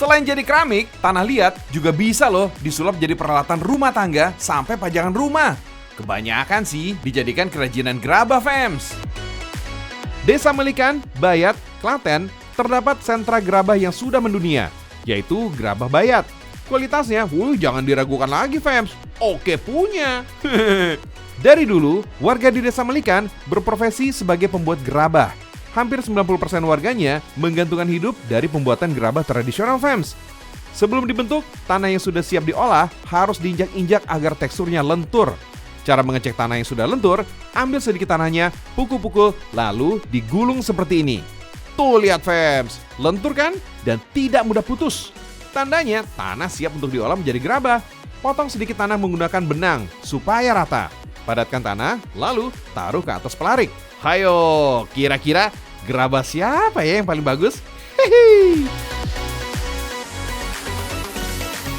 Selain jadi keramik, tanah liat juga bisa loh disulap jadi peralatan rumah tangga sampai pajangan rumah. Kebanyakan sih dijadikan kerajinan gerabah, fams. Desa Melikan, Bayat, Klaten, terdapat sentra gerabah yang sudah mendunia, yaitu gerabah Bayat. Kualitasnya, jangan diragukan lagi, fams. Oke punya. Dari dulu, warga di Desa Melikan berprofesi sebagai pembuat gerabah. Hampir 90% warganya menggantungkan hidup dari pembuatan gerabah tradisional, fams. Sebelum dibentuk, tanah yang sudah siap diolah harus diinjak-injak agar teksturnya lentur. Cara mengecek tanah yang sudah lentur, ambil sedikit tanahnya, pukul-pukul, lalu digulung seperti ini. Tuh lihat, fams, lentur kan? Dan tidak mudah putus. Tandanya tanah siap untuk diolah menjadi gerabah. Potong sedikit tanah menggunakan benang supaya rata. Padatkan tanah, lalu taruh ke atas pelarik. Hayo, kira-kira gerabah siapa ya yang paling bagus? Hehe.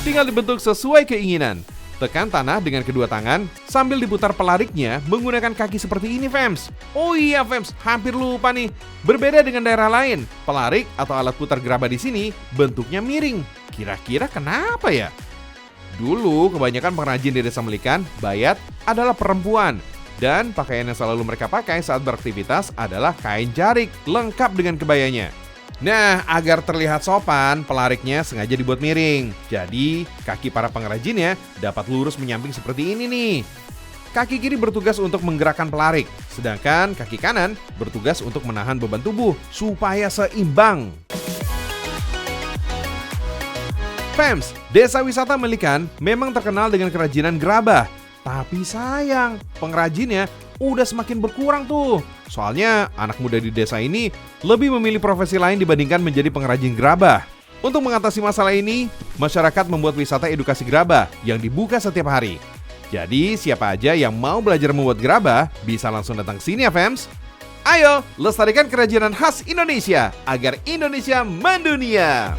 Tinggal dibentuk sesuai keinginan. Tekan tanah dengan kedua tangan sambil diputar pelariknya menggunakan kaki seperti ini, fams. Oh iya, fams, hampir lupa nih. Berbeda dengan daerah lain, pelarik atau alat putar gerabah di sini bentuknya miring. Kira-kira kenapa ya? Dulu kebanyakan pengrajin di Desa Melikan, Bayat adalah perempuan. Dan pakaian yang selalu mereka pakai saat beraktivitas adalah kain jarik lengkap dengan kebayanya. Nah, agar terlihat sopan, pelariknya sengaja dibuat miring. Jadi, kaki para pengrajinnya dapat lurus menyamping seperti ini nih. Kaki kiri bertugas untuk menggerakkan pelarik, sedangkan kaki kanan bertugas untuk menahan beban tubuh supaya seimbang. Fams, Desa Wisata Melikan memang terkenal dengan kerajinan gerabah. Tapi sayang, pengrajinnya udah semakin berkurang tuh. Soalnya anak muda di desa ini lebih memilih profesi lain dibandingkan menjadi pengrajin gerabah. Untuk mengatasi masalah ini, masyarakat membuat wisata edukasi gerabah yang dibuka setiap hari. Jadi siapa aja yang mau belajar membuat gerabah bisa langsung datang ke sini ya, fams. Ayo, lestarikan kerajinan khas Indonesia agar Indonesia mendunia.